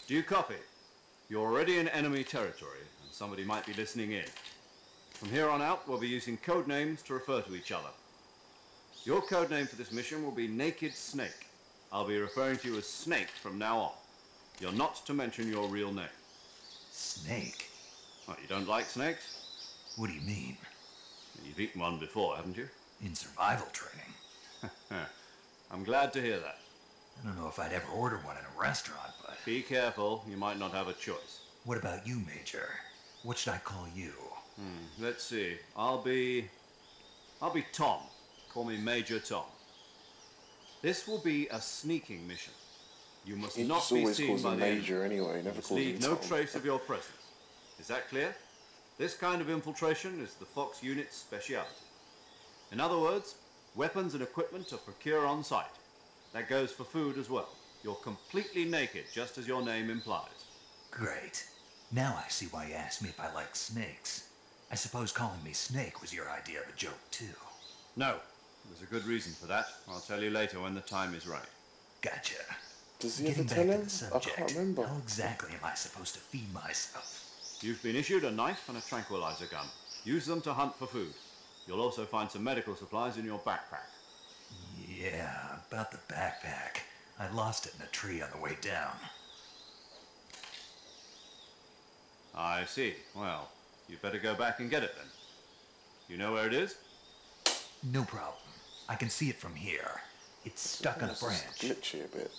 Do you copy? You're already in enemy territory, and somebody might be listening in. From here on out, we'll be using code names to refer to each other. Your code name for this mission will be Naked Snake. I'll be referring to you as Snake from now on. You're not to mention your real name. Snake? What, you don't like snakes? What do you mean? You've eaten one before, haven't you? In survival training. I'm glad to hear that. I don't know if I'd ever order one in a restaurant, but... Be careful, you might not have a choice. What about you, Major? What should I call you? Let's see. I'll be Tom. Call me Major Tom. This will be a sneaking mission. You must not be seen by the Major anyway. Never calls leave no trace of your presence. Is that clear? This kind of infiltration is the Fox unit's speciality. In other words, weapons and equipment are procured on site. That goes for food as well. You're completely naked, just as your name implies. Great. Now I see why you asked me if I like snakes. I suppose calling me Snake was your idea of a joke, too. No. There's a good reason for that. I'll tell you later when the time is right. Gotcha. Does he ever tell him? I can't remember. How exactly am I supposed to feed myself? You've been issued a knife and a tranquilizer gun. Use them to hunt for food. You'll also find some medical supplies in your backpack. Yeah, about the backpack. I lost it in a tree on the way down. I see. Well, you better go back and get it then. You know where it is? No problem. I can see it from here. It's stuck on a branch. Glitchy a bit.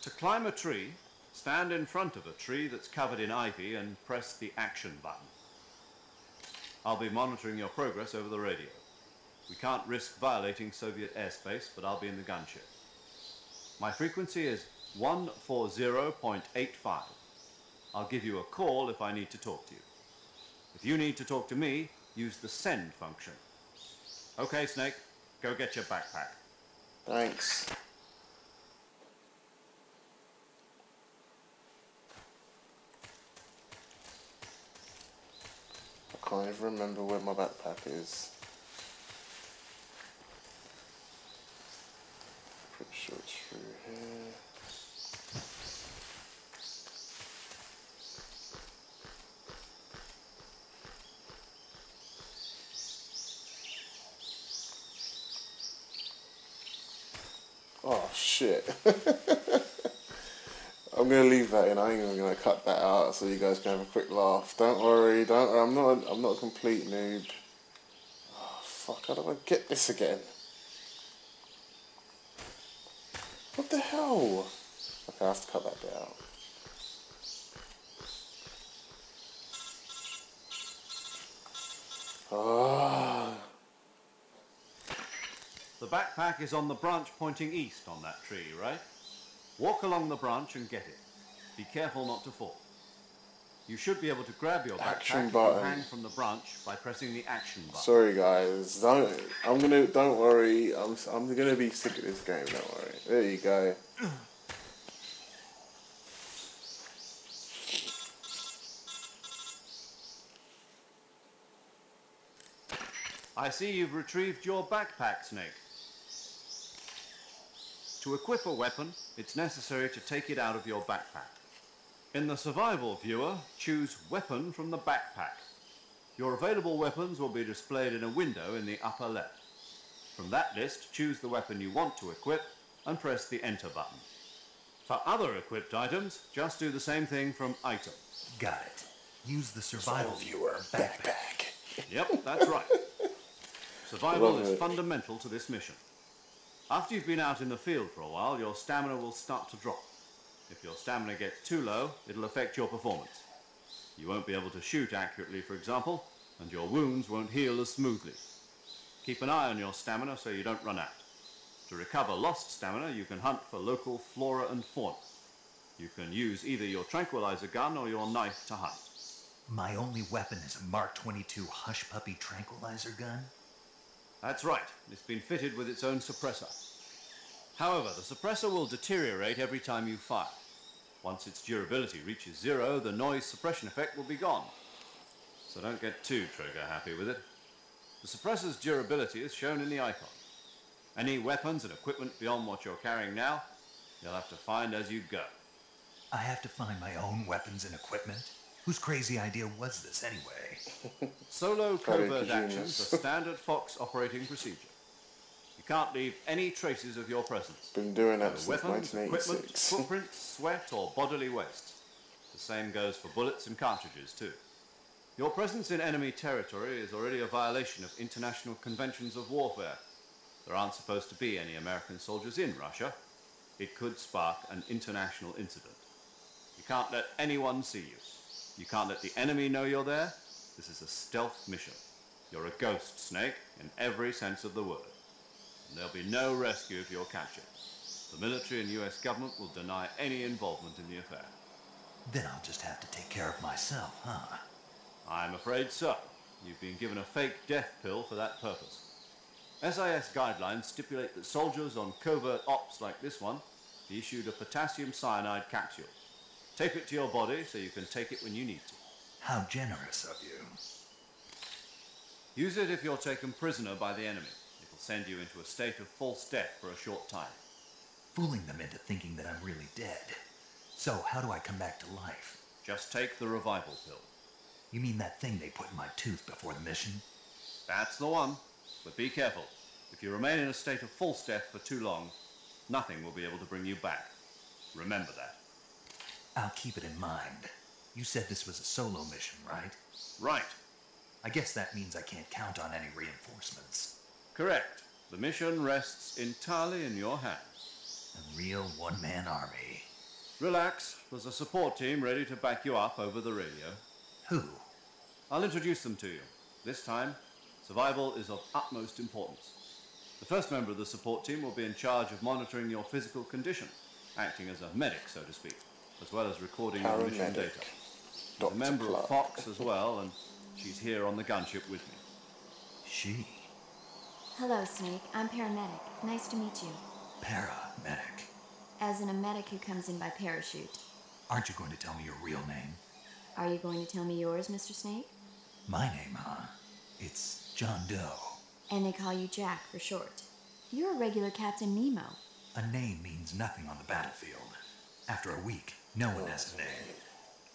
To climb a tree, stand in front of a tree that's covered in ivy and press the action button. I'll be monitoring your progress over the radio. We can't risk violating Soviet airspace, but I'll be in the gunship. My frequency is 140.85. I'll give you a call if I need to talk to you. If you need to talk to me, use the send function. Okay, Snake, go get your backpack. Thanks. I can't even remember where my backpack is. Pretty sure it's through here. Oh shit. I'm gonna leave that in. I ain't even gonna cut that out so you guys can have a quick laugh. Don't worry, I'm not a complete noob. Oh fuck, how do I get this again? What the hell? Okay, I have to cut that bit out. Ah. The backpack is on the branch pointing east on that tree, right? Walk along the branch and get it. Be careful not to fall. You should be able to grab your backpack and hang from the branch by pressing the action button. Sorry guys, don't worry, I'm gonna be sick of this game, don't worry. There you go. I see you've retrieved your backpack, Snake. To equip a weapon, it's necessary to take it out of your backpack. In the survival viewer, choose Weapon from the backpack. Your available weapons will be displayed in a window in the upper left. From that list, choose the weapon you want to equip and press the Enter button. For other equipped items, just do the same thing from Item. Got it. Use the survival viewer backpack. Yep, that's right. Survival is fundamental to this mission. After you've been out in the field for a while, your stamina will start to drop. If your stamina gets too low, it'll affect your performance. You won't be able to shoot accurately, for example, and your wounds won't heal as smoothly. Keep an eye on your stamina so you don't run out. To recover lost stamina, you can hunt for local flora and fauna. You can use either your tranquilizer gun or your knife to hunt. My only weapon is a Mark 22 Hush Puppy tranquilizer gun? That's right. It's been fitted with its own suppressor. However, the suppressor will deteriorate every time you fire. Once its durability reaches 0, the noise suppression effect will be gone. So don't get too trigger happy with it. The suppressor's durability is shown in the icon. Any weapons and equipment beyond what you're carrying now You'll have to find as you go. I have to find my own weapons and equipment? Whose crazy idea was this anyway? Solo covert actions are standard Fox operating procedure. You can't leave any traces of your presence. Been doing that No since weapons, equipment, 1986. footprints, sweat, or bodily waste. The same goes for bullets and cartridges, too. Your presence in enemy territory is already a violation of international conventions of warfare. There aren't supposed to be any American soldiers in Russia. It could spark an international incident. You can't let anyone see you. You can't let the enemy know you're there. This is a stealth mission. You're a ghost, Snake, in every sense of the word. And there'll be no rescue if you're captured. The military and US government will deny any involvement in the affair. Then I'll just have to take care of myself, huh? I'm afraid so. You've been given a fake death pill for that purpose. SIS guidelines stipulate that soldiers on covert ops like this one be issued a potassium cyanide capsule. Tape it to your body so you can take it when you need to. How generous of you. Use it if you're taken prisoner by the enemy. It will send you into a state of false death for a short time. Fooling them into thinking that I'm really dead. So, how do I come back to life? Just take the revival pill. You mean that thing they put in my tooth before the mission? That's the one. But be careful. If you remain in a state of false death for too long, nothing will be able to bring you back. Remember that. I'll keep it in mind. You said this was a solo mission, right? Right. I guess that means I can't count on any reinforcements. Correct. The mission rests entirely in your hands. A real one-man army. Relax. There's a support team ready to back you up over the radio. Who? I'll introduce them to you. This time, survival is of utmost importance. The first member of the support team will be in charge of monitoring your physical condition, acting as a medic, so to speak, as well as recording your mission data. She's a member of Fox as well, and she's here on the gunship with me. She? Hello, Snake. I'm paramedic. Nice to meet you. Paramedic. As in a medic who comes in by parachute. Aren't you going to tell me your real name? Are you going to tell me yours, Mr. Snake? My name, huh? It's John Doe. And they call you Jack for short. You're a regular Captain Nemo. A name means nothing on the battlefield. After a week, no one has a name.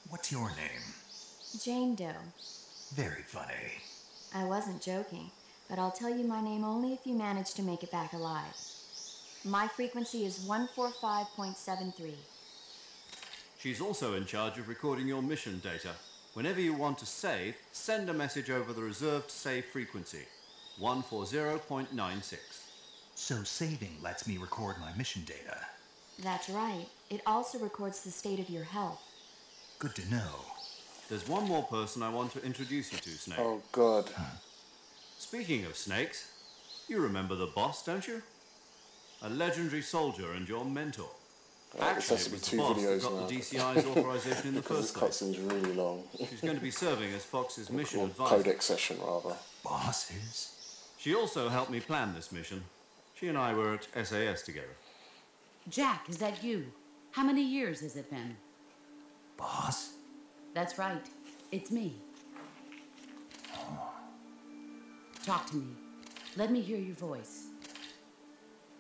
What's your name? Jane Doe. Very funny. I wasn't joking, but I'll tell you my name only if you manage to make it back alive. My frequency is 145.73. She's also in charge of recording your mission data. Whenever you want to save, send a message over the reserved save frequency, 140.96. So saving lets me record my mission data. That's right. It also records the state of your health. Good to know. There's one more person I want to introduce you to, Snake. Oh, God. Speaking of snakes, you remember the boss, don't you? A legendary soldier and your mentor. Actually, it was the boss that got the DCI's authorization in the first place. This cutscene's really long. She's going to be serving as Fox's mission Or advisor. codec session, rather. Bosses? She also helped me plan this mission. She and I were at SAS together. Jack, is that you? How many years has it been? Boss? That's right. It's me. Talk to me. Let me hear your voice.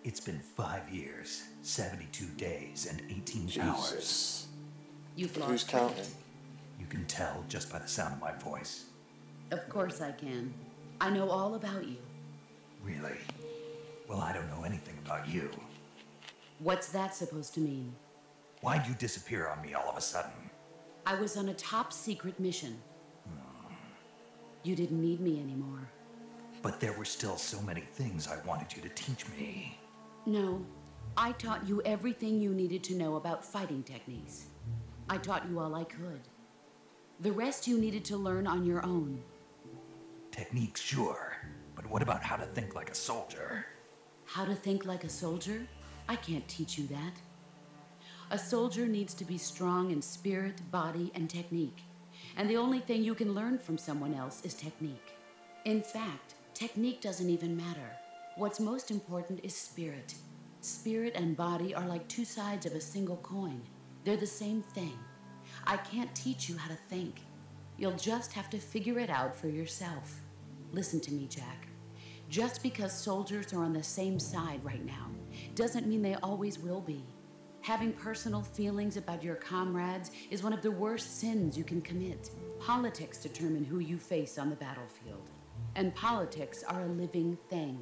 It's been 5 years, 72 days, and 18 Jesus. hours. You've Who's lost counting? count. You can tell just by the sound of my voice. Of course I can. I know all about you. Really? Well, I don't know anything about you. What's that supposed to mean? Why'd you disappear on me all of a sudden? I was on a top secret mission. You didn't need me anymore. But there were still so many things I wanted you to teach me. No, I taught you everything you needed to know about fighting techniques. I taught you all I could. The rest you needed to learn on your own. Techniques, sure. But what about how to think like a soldier? How to think like a soldier? I can't teach you that. A soldier needs to be strong in spirit, body, and technique. And the only thing you can learn from someone else is technique. In fact, technique doesn't even matter. What's most important is spirit. Spirit and body are like two sides of a single coin. They're the same thing. I can't teach you how to think. You'll just have to figure it out for yourself. Listen to me, Jack. Just because soldiers are on the same side right now doesn't mean they always will be. Having personal feelings about your comrades is one of the worst sins you can commit. Politics determine who you face on the battlefield. And politics are a living thing.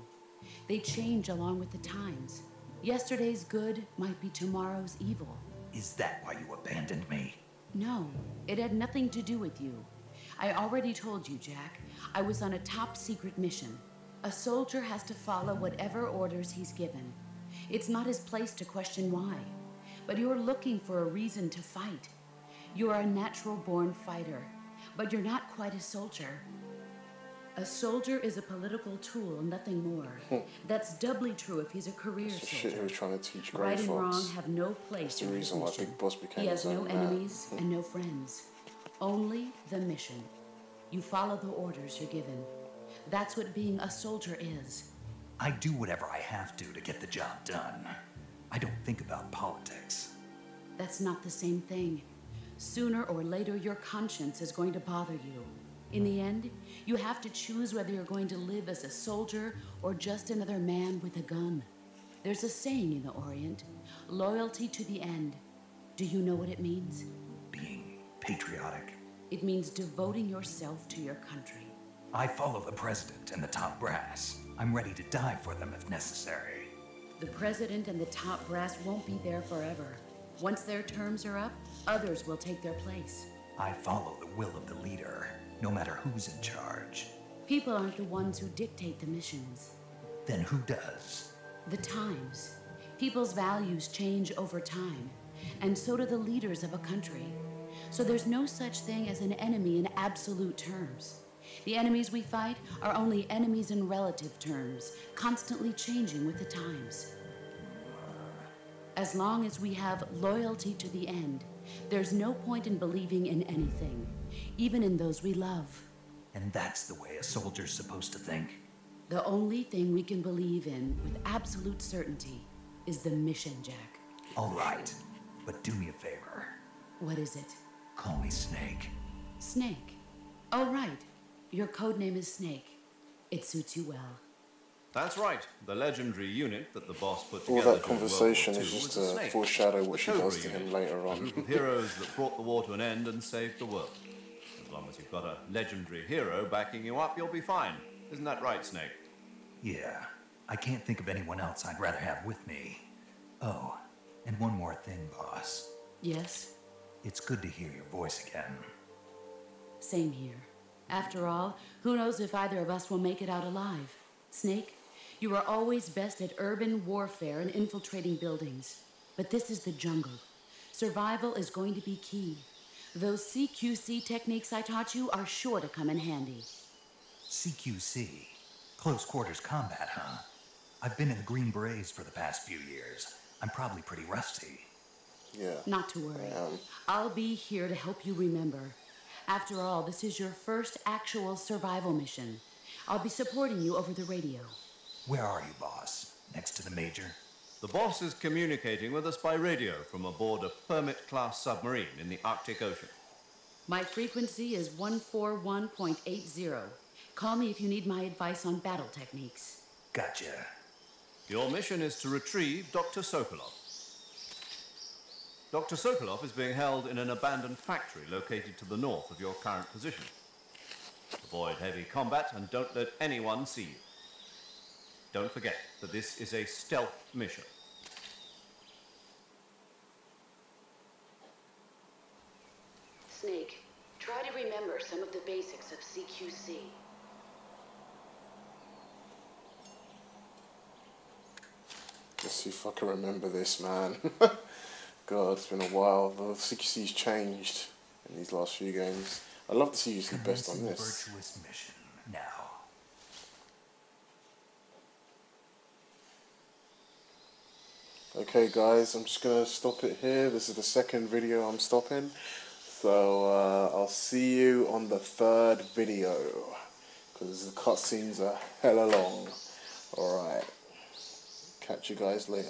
They change along with the times. Yesterday's good might be tomorrow's evil. Is that why you abandoned me? No, it had nothing to do with you. I already told you, Jack. I was on a top-secret mission. A soldier has to follow whatever orders he's given. It's not his place to question why. But you're looking for a reason to fight. You're a natural-born fighter, but you're not quite a soldier. A soldier is a political tool, nothing more. That's doubly true if he's a career That's the soldier. shit he was trying to teach Grey Right and Fox. wrong have no place That's the in his reason why mission. Big Boss became He has his no own man. enemies and no friends. Only the mission. You follow the orders you're given. That's what being a soldier is. I do whatever I have to get the job done. I don't think about politics. That's not the same thing. Sooner or later, your conscience is going to bother you. In the end, you have to choose whether you're going to live as a soldier or just another man with a gun. There's a saying in the Orient, loyalty to the end. Do you know what it means? Being patriotic. It means devoting yourself to your country. I follow the president and the top brass. I'm ready to die for them if necessary. The president and the top brass won't be there forever. Once their terms are up, others will take their place. I follow the will of the leader, no matter who's in charge. People aren't the ones who dictate the missions. Then who does? The times. People's values change over time, and so do the leaders of a country. So there's no such thing as an enemy in absolute terms. The enemies we fight are only enemies in relative terms, constantly changing with the times. As long as we have loyalty to the end, there's no point in believing in anything, even in those we love. And that's the way a soldier's supposed to think? The only thing we can believe in with absolute certainty is the mission, Jack. All right, but do me a favor. What is it? Call me Snake. Snake. Oh, right. Your code name is Snake. It suits you well. That's right. The legendary unit that the boss put All together that during conversation World is War II just was a to snake. foreshadow what A she Cobra does to him unit, later a on. group of heroes that brought the war to an end and saved the world. As long as you've got a legendary hero backing you up, you'll be fine. Isn't that right, Snake? Yeah, I can't think of anyone else I'd rather have with me. Oh, and one more thing, boss. Yes? It's good to hear your voice again. Same here. After all, who knows if either of us will make it out alive? Snake, you are always best at urban warfare and infiltrating buildings. But this is the jungle. Survival is going to be key. Those CQC techniques I taught you are sure to come in handy. CQC? Close quarters combat, huh? I've been in the Green Berets for the past few years. I'm probably pretty rusty. Yeah. Not to worry. I'll be here to help you remember. After all, this is your first actual survival mission. I'll be supporting you over the radio. Where are you, boss? Next to the Major? The boss is communicating with us by radio from aboard a Permit-class submarine in the Arctic Ocean. My frequency is 141.80. Call me if you need my advice on battle techniques. Gotcha. Your mission is to retrieve Dr. Sokolov. Dr. Sokolov is being held in an abandoned factory located to the north of your current position. Avoid heavy combat and don't let anyone see you. Don't forget that this is a stealth mission. Snake, try to remember some of the basics of CQC. Let's see if I can remember this, man. God, it's been a while. The CQC's changed in these last few games. I love the CQC best on this. Virtuous mission now. Okay guys, I'm just going to stop it here. This is the second video I'm stopping. So I'll see you on the third video. Because the cutscenes are hella long. Alright. Catch you guys later.